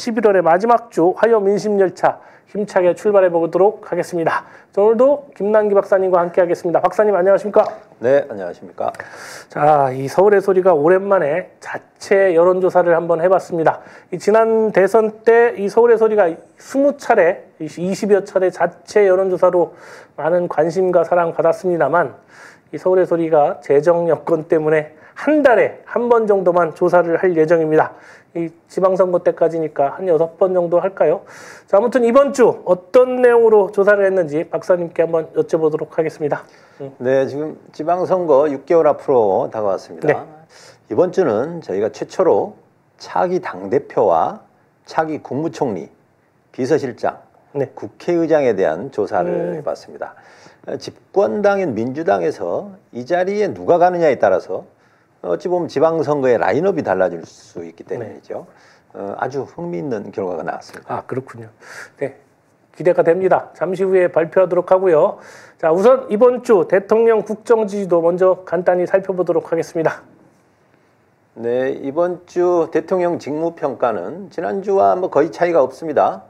11월의 마지막 주 화요 민심열차 힘차게 출발해 보도록 하겠습니다. 오늘도 김남기 박사님과 함께 하겠습니다. 박사님 안녕하십니까? 네, 안녕하십니까? 자, 이 서울의 소리가 오랜만에 자체 여론조사를 한번 해봤습니다. 이 지난 대선 때 이 서울의 소리가 20차례, 20여 차례 자체 여론조사로 많은 관심과 사랑 받았습니다만 이 서울의 소리가 재정 여건 때문에 한 달에 한 번 정도만 조사를 할 예정입니다. 이 지방선거 때까지니까 한 6번 정도 할까요? 자, 아무튼 이번 주 어떤 내용으로 조사를 했는지 박사님께 한번 여쭤보도록 하겠습니다. 네, 지금 지방선거 6개월 앞으로 다가왔습니다. 네. 이번 주는 저희가 최초로 차기 당대표와 차기 국무총리, 비서실장, 네. 국회의장에 대한 조사를 해봤습니다. 집권당인 민주당에서 이 자리에 누가 가느냐에 따라서 어찌 보면 지방선거의 라인업이 달라질 수 있기 때문이죠. 아주 흥미있는 결과가 나왔습니다. 아, 그렇군요. 네, 기대가 됩니다. 잠시 후에 발표하도록 하고요. 자, 우선 이번 주 대통령 국정지지도 먼저 간단히 살펴보도록 하겠습니다. 네, 이번 주 대통령 직무평가는 지난주와 거의 차이가 없습니다.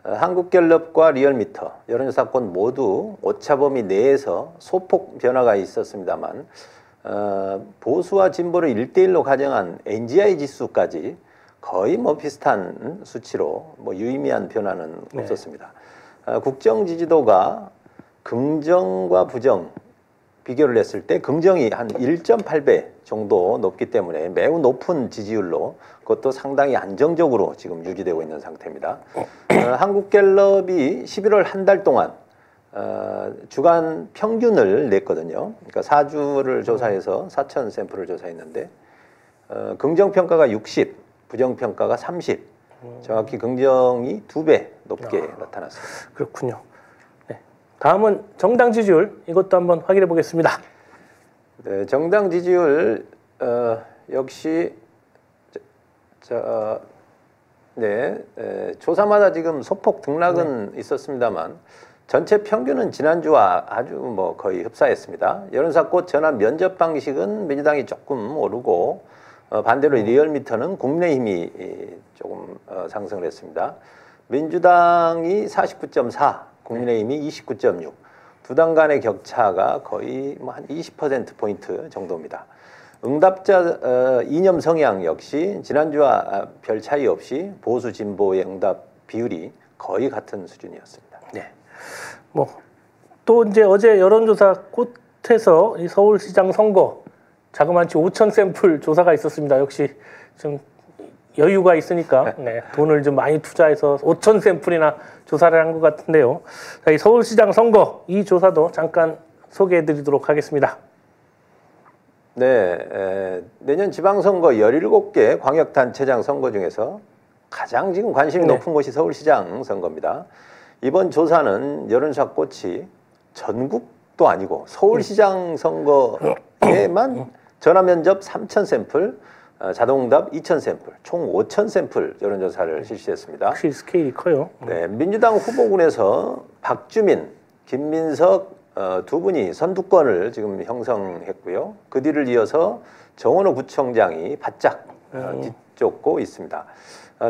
한국갤럽과 리얼미터, 여론조사권 모두 오차범위 내에서 소폭 변화가 있었습니다만 보수와 진보를 1대1로 가정한 NGI 지수까지 거의 비슷한 수치로 유의미한 변화는 없었습니다. 국정 지지도가 긍정과 부정 비교를 했을 때 긍정이 한 1.8배 정도 높기 때문에 매우 높은 지지율로 그것도 상당히 안정적으로 지금 유지되고 있는 상태입니다. 한국갤럽이 11월 한 달 동안 주간 평균을 냈거든요. 그러니까 4주를 조사해서 4,000 샘플을 조사했는데 긍정평가가 60, 부정평가가 30, 정확히 긍정이 2배 높게 나타났습니다. 그렇군요. 네. 다음은 정당 지지율, 이것도 한번 확인해 보겠습니다. 네, 정당 지지율 역시 조사마다 지금 소폭 등락은 있었습니다만 전체 평균은 지난주와 아주 거의 흡사했습니다. 여론사꽃 전환 면접 방식은 민주당이 조금 오르고 반대로 리얼미터는 국민의힘이 조금 상승을 했습니다. 민주당이 49.4, 국민의힘이 29.6, 두 당 간의 격차가 거의 한 20%포인트 정도입니다. 응답자 이념 성향 역시 지난주와 별 차이 없이 보수 진보의 응답 비율이 거의 같은 수준이었습니다. 네. 또 이제 어제 여론조사 꽃에서 이 서울시장 선거 자그마치 5,000 샘플 조사가 있었습니다. 역시 좀 여유가 있으니까 돈을 좀 많이 투자해서 5,000 샘플이나 조사를 한 것 같은데요. 자, 이 서울시장 선거 이 조사도 잠깐 소개해드리도록 하겠습니다. 네, 내년 지방선거 17개 광역단체장 선거 중에서 가장 지금 관심이 높은 곳이 서울시장 선거입니다. 이번 조사는 여론조사 꽃이 전국도 아니고 서울시장 선거에만 전화면접 3,000 샘플, 자동응답 2,000 샘플, 총 5,000 샘플 여론조사를 실시했습니다. 확실히 스케일이 커요. 네, 민주당 후보군에서 박주민, 김민석 두 분이 선두권을 지금 형성했고요. 그 뒤를 이어서 정원호 구청장이 바짝 뒤쫓고 있습니다.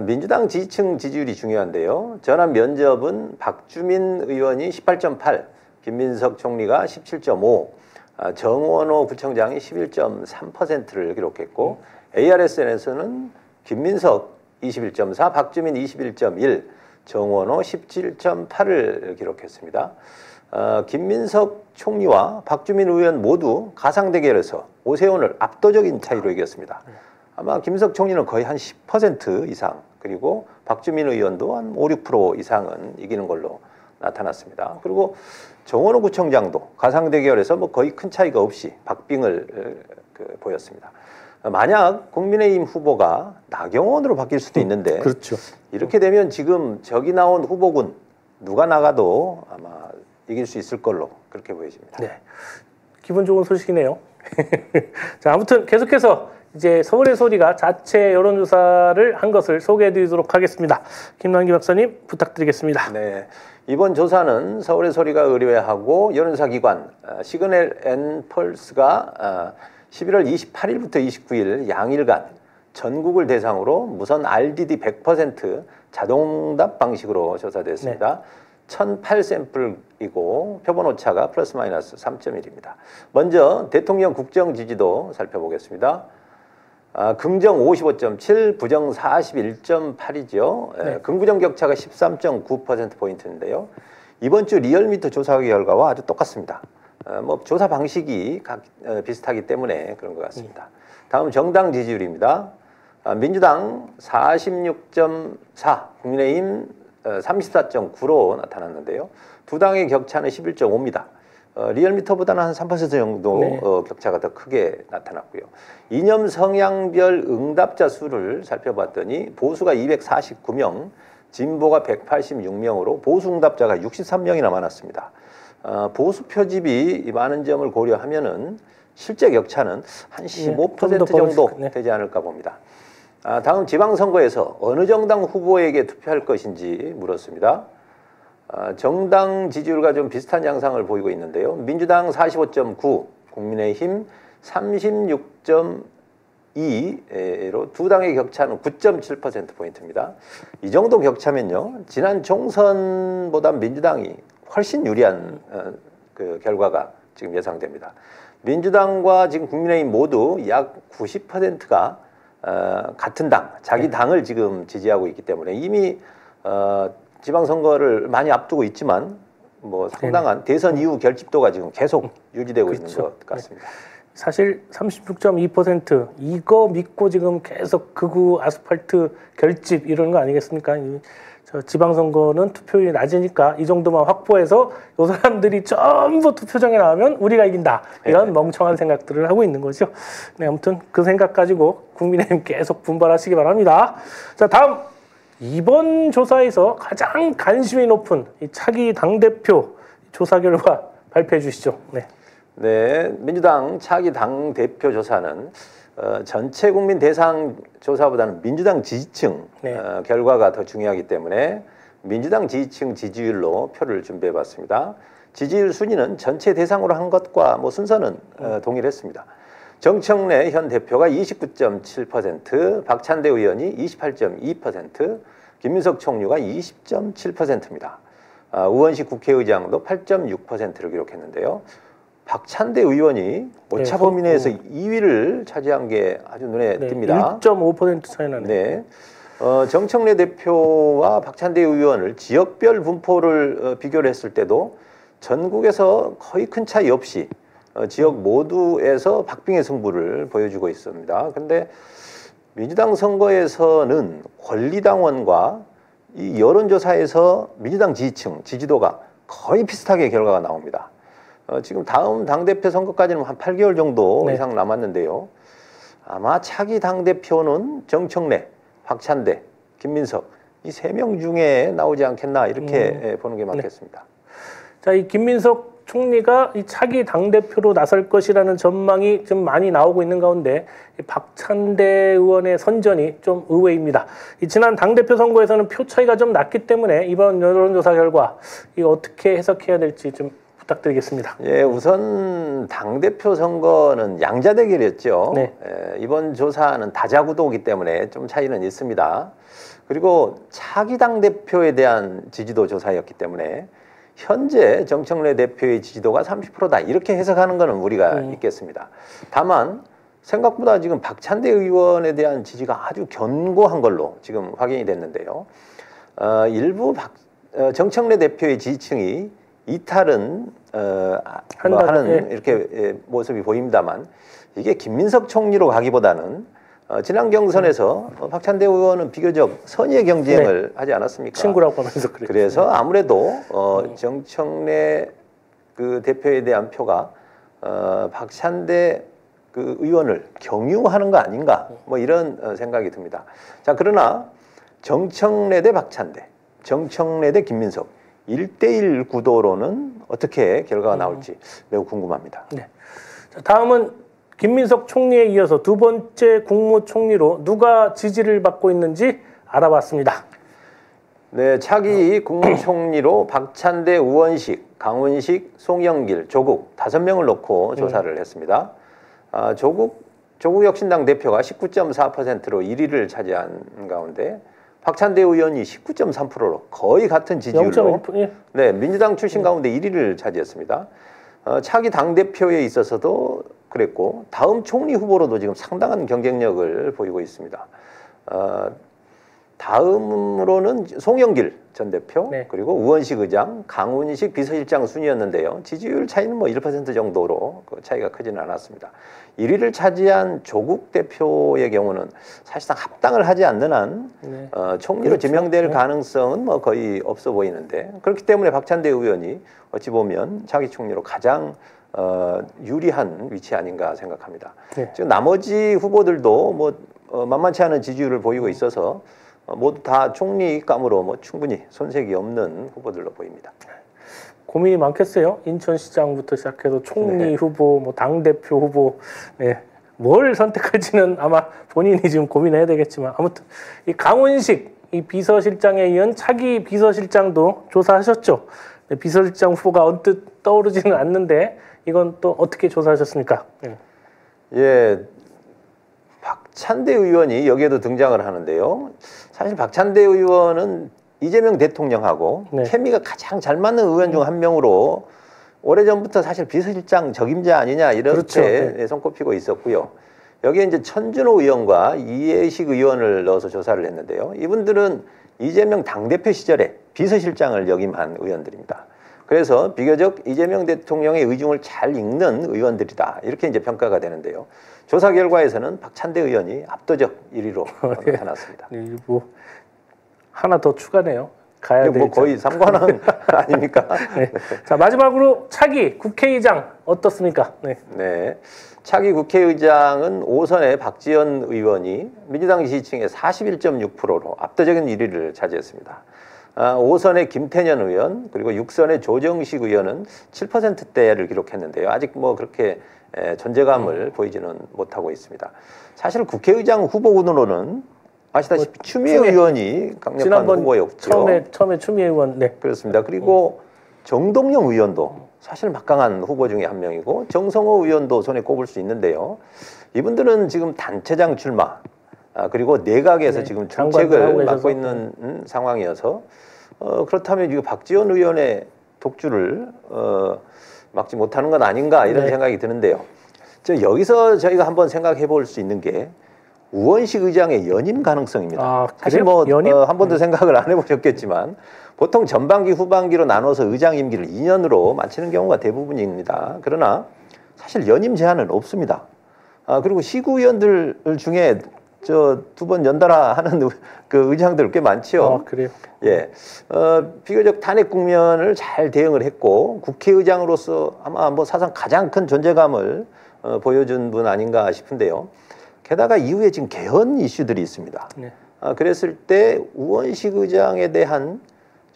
민주당 지지층 지지율이 중요한데요. 전환 면접은 박주민 의원이 18.8, 김민석 총리가 17.5, 정원호 구청장이 11.3%를 기록했고 ARSN에서는 김민석 21.4, 박주민 21.1, 정원호 17.8을 기록했습니다. 김민석 총리와 박주민 의원 모두 가상 대결에서 오세훈을 압도적인 차이로 이겼습니다. 아마 김민석 총리는 거의 한 10% 이상, 그리고 박주민 의원도 한 5, 6% 이상은 이기는 걸로 나타났습니다. 그리고 정원호 구청장도 가상 대결에서 거의 큰 차이가 없이 박빙을 보였습니다. 만약 국민의힘 후보가 나경원으로 바뀔 수도 있는데 그렇죠. 이렇게 되면 지금 저기 나온 후보군 누가 나가도 아마 이길 수 있을 걸로 그렇게 보여집니다. 네, 기분 좋은 소식이네요. 자, 아무튼 계속해서 이제 서울의 소리가 자체 여론조사를 한 것을 소개해드리도록 하겠습니다. 김남기 박사님 부탁드리겠습니다. 네, 이번 조사는 서울의 소리가 의뢰하고 여론조사기관 시그널 앤 펄스가 11월 28일부터 29일 양일간 전국을 대상으로 무선 RDD 100% 자동응답 방식으로 조사됐습니다. 1008샘플이고 표본 오차가 플러스 마이너스 3.1입니다. 먼저 대통령 국정 지지도 살펴보겠습니다. 긍정 55.7, 부정 41.8이죠. 긍부정 격차가 13.9%포인트인데요. 이번 주 리얼미터 조사 결과와 아주 똑같습니다. 뭐 조사 방식이 비슷하기 때문에 그런 것 같습니다. 다음 정당 지지율입니다. 민주당 46.4, 국민의힘 34.9로 나타났는데요. 두 당의 격차는 11.5입니다. 리얼미터보다는 한 3% 정도 격차가 더 크게 나타났고요. 이념 성향별 응답자 수를 살펴봤더니 보수가 249명, 진보가 186명으로 보수 응답자가 63명이나 많았습니다. 보수 표집이 많은 점을 고려하면은 실제 격차는 한 15% 정도 되지 않을까 봅니다. 다음 지방선거에서 어느 정당 후보에게 투표할 것인지 물었습니다. 정당 지지율과 좀 비슷한 양상을 보이고 있는데요. 민주당 45.9, 국민의힘 36.2로 두 당의 격차는 9.7%포인트입니다. 이 정도 격차면요, 지난 총선보다 민주당이 훨씬 유리한 그 결과가 지금 예상됩니다. 민주당과 지금 국민의힘 모두 약 90%가 같은 당, 자기 당을 지금 지지하고 있기 때문에 이미 지방선거를 많이 앞두고 있지만 뭐 상당한 대선 이후 결집도가 지금 계속 유지되고 있는 것 같습니다. 사실 36.2% 이거 믿고 지금 계속 극우 아스팔트 결집 이런 거 아니겠습니까? 저 지방선거는 투표율이 낮으니까 이 정도만 확보해서 이 사람들이 전부 투표장에 나오면 우리가 이긴다. 이런 멍청한 생각들을 하고 있는 거죠. 네, 아무튼 그 생각 가지고 국민의힘 계속 분발하시기 바랍니다. 자, 다음 이번 조사에서 가장 관심이 높은 이 차기 당대표 조사 결과 발표해 주시죠. 네, 민주당 차기 당대표 조사는 전체 국민 대상 조사보다는 민주당 지지층 결과가 더 중요하기 때문에 민주당 지지층 지지율로 표를 준비해봤습니다. 지지율 순위는 전체 대상으로 한 것과 뭐 순서는 동일했습니다. 정청래 현 대표가 29.7%, 박찬대 의원이 28.2%, 김민석 총리가 20.7%입니다. 우원식 국회의장도 8.6%를 기록했는데요. 박찬대 의원이 오차 범위 내에서 2위를 차지한 게 아주 눈에 띕니다. 1.5% 차이 나네요. 네. 정청래 대표와 박찬대 의원을 지역별 분포를 비교를 했을 때도 전국에서 거의 큰 차이 없이 지역 모두에서 박빙의 승부를 보여주고 있습니다. 그런데 민주당 선거에서는 권리당원과 이 여론조사에서 민주당 지지층, 지지도가 거의 비슷하게 결과가 나옵니다. 지금 다음 당대표 선거까지는 한 8개월 정도 이상 남았는데요. 아마 차기 당대표는 정청래, 박찬대, 김민석 이 세 명 중에 나오지 않겠나 이렇게 보는 게 맞겠습니다. 자, 이 김민석 총리가 이 차기 당대표로 나설 것이라는 전망이 좀 많이 나오고 있는 가운데 이 박찬대 의원의 선전이 좀 의외입니다. 이 지난 당대표 선거에서는 표 차이가 좀 났기 때문에 이번 여론조사 결과 이거 어떻게 해석해야 될지 좀 부탁드리겠습니다. 예, 우선 당대표 선거는 양자 대결이었죠. 이번 조사는 다자구도이기 때문에 좀 차이는 있습니다. 그리고 차기 당대표에 대한 지지도 조사였기 때문에 현재 정청래 대표의 지지도가 30%다 이렇게 해석하는 것은 우리가 있겠습니다. 다만 생각보다 지금 박찬대 의원에 대한 지지가 아주 견고한 걸로 지금 확인이 됐는데요. 일부 정청래 대표의 지지층이 이탈은 하는 이렇게 모습이 보입니다만 이게 김민석 총리로 가기보다는 지난 경선에서 박찬대 의원은 비교적 선의의 경쟁을 하지 않았습니까? 친구라고 하면서 그래서 아무래도 정청래 그 대표에 대한 표가 박찬대 그 의원을 경유하는 거 아닌가 뭐 이런 생각이 듭니다. 자, 그러나 정청래 대 박찬대, 정청래 대 김민석 1대1 구도로는 어떻게 결과가 나올지 매우 궁금합니다. 네. 자, 다음은 김민석 총리에 이어서 두 번째 국무총리로 누가 지지를 받고 있는지 알아봤습니다. 네, 차기 국무총리로 박찬대, 우원식, 강훈식, 송영길, 조국 5명을 놓고 조사를 했습니다. 조국 조국혁신당 대표가 19.4%로 1위를 차지한 가운데 박찬대 의원이 19.3%로 거의 같은 지지율로 0.1%? 네, 민주당 출신 가운데 1위를 차지했습니다. 차기 당대표에 있어서도 그랬고 다음 총리 후보로도 지금 상당한 경쟁력을 보이고 있습니다. 다음으로는 송영길 전 대표, 네. 그리고 우원식 의장, 강훈식 비서실장 순이었는데요. 지지율 차이는 뭐 1% 정도로 그 차이가 크지는 않았습니다. 1위를 차지한 조국 대표의 경우는 사실상 합당을 하지 않는 한 네. 총리로 그렇죠. 지명될 네. 가능성은 뭐 거의 없어 보이는데, 그렇기 때문에 박찬대 의원이 어찌 보면 차기 총리로 가장 유리한 위치 아닌가 생각합니다. 네. 지금 나머지 후보들도 뭐 만만치 않은 지지율을 보이고 있어서 모두 다 총리감으로 뭐 충분히 손색이 없는 후보들로 보입니다. 고민이 많겠어요. 인천시장부터 시작해서 총리 네. 후보, 뭐 당대표 후보, 네. 뭘 선택할지는 아마 본인이 지금 고민해야 되겠지만, 아무튼 이 강훈식 이 비서실장에 이은 차기 비서실장도 조사하셨죠. 네, 비서실장 후보가 언뜻 떠오르지는 않는데 이건 또 어떻게 조사하셨습니까? 네. 예, 박찬대 의원이 여기에도 등장을 하는데요. 사실 박찬대 의원은 이재명 대통령하고 네. 케미가 가장 잘 맞는 의원 중 한 명으로 오래전부터 사실 비서실장 적임자 아니냐 이렇게 그렇죠. 네. 손꼽히고 있었고요. 여기에 이제 천준호 의원과 이해식 의원을 넣어서 조사를 했는데요. 이분들은 이재명 당대표 시절에 비서실장을 역임한 의원들입니다. 그래서 비교적 이재명 대통령의 의중을 잘 읽는 의원들이다, 이렇게 이제 평가가 되는데요. 조사 결과에서는 박찬대 의원이 압도적 1위로 네. 나타났습니다. 뭐 하나 더 추가네요. 가야 될 뭐 거의 삼관왕 아닙니까? 네. 자, 마지막으로 차기 국회의장 어떻습니까? 네. 네. 차기 국회의장은 5선의 박지원 의원이 민주당 지지층의 41.6%로 압도적인 1위를 차지했습니다. 5선의 김태년 의원, 그리고 6선의 조정식 의원은 7%대를 기록했는데요. 아직 뭐 그렇게 존재감을 보이지는 못하고 있습니다. 사실 국회의장 후보군으로는 아시다시피 추미애 의원이 강력한 지난번 후보였죠. 처음에 추미애 의원, 네. 그렇습니다. 그리고 정동영 의원도 사실 막강한 후보 중에 한 명이고, 정성호 의원도 손에 꼽을 수 있는데요. 이분들은 지금 단체장 출마, 그리고 내각에서 네, 지금 장관도 정책을 하고 맡고 계셔서. 있는 상황이어서 그렇다면 이 박지원 의원의 독주를 막지 못하는 건 아닌가, 이런 네. 생각이 드는데요. 여기서 저희가 한번 생각해 볼 수 있는 게 우원식 의장의 연임 가능성입니다. 아, 사실 그래요? 뭐 연임? 한 번도 생각을 안 해보셨겠지만 보통 전반기 후반기로 나눠서 의장 임기를 2년으로 마치는 경우가 대부분입니다. 그러나 사실 연임 제한은 없습니다. 그리고 시구위원들 중에 저 2번 연달아 하는 그 의장들 꽤 많지요. 그래요? 예, 비교적 탄핵 국면을 잘 대응을 했고 국회의장으로서 아마 뭐 사상 가장 큰 존재감을 보여준 분 아닌가 싶은데요. 게다가 이후에 지금 개헌 이슈들이 있습니다. 네. 그랬을 때 우원식 의장에 대한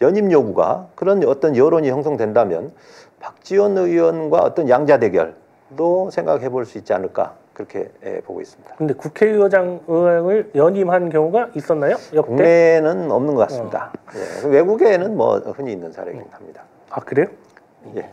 연임 요구가 그런 어떤 여론이 형성된다면 박지원 의원과 어떤 양자 대결도 생각해 볼 수 있지 않을까, 그렇게 보고 있습니다. 근데 국회의장을 연임한 경우가 있었나요? 역대? 국내에는 없는 것 같습니다. 예, 외국에는 뭐 흔히 있는 사례이긴 합니다. 아, 그래요? 예.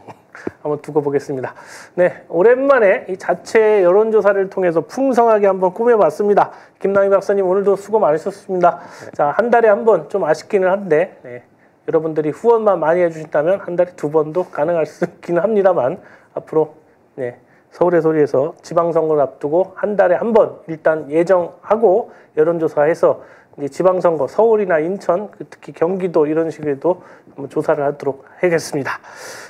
한번 두고 보겠습니다. 네, 오랜만에 이 자체 여론조사를 통해서 풍성하게 한번 꾸며봤습니다. 김남희 박사님 오늘도 수고 많으셨습니다. 네. 자, 한 달에 한 번 좀 아쉽기는 한데, 네, 여러분들이 후원만 많이 해주신다면 한 달에 2번도 가능할 수 있기는 합니다만, 앞으로 네, 서울의 소리에서 지방선거를 앞두고 한 달에 한 번 일단 예정하고 여론조사해서 이제 지방선거 서울이나 인천, 특히 경기도 이런 식으로도 한번 조사를 하도록 하겠습니다.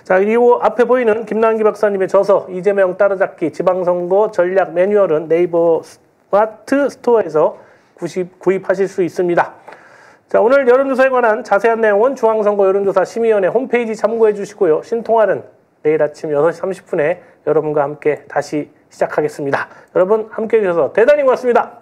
자, 그리고 앞에 보이는 김남기 박사님의 저서 이재명 따라잡기 지방선거 전략 매뉴얼은 네이버 스마트 스토어에서 구입하실 수 있습니다. 자, 오늘 여론조사에 관한 자세한 내용은 중앙선거 여론조사 심의위원회 홈페이지 참고해 주시고요. 신통화는 내일 아침 6시 30분에 여러분과 함께 다시 시작하겠습니다. 여러분 함께해 주셔서 대단히 고맙습니다.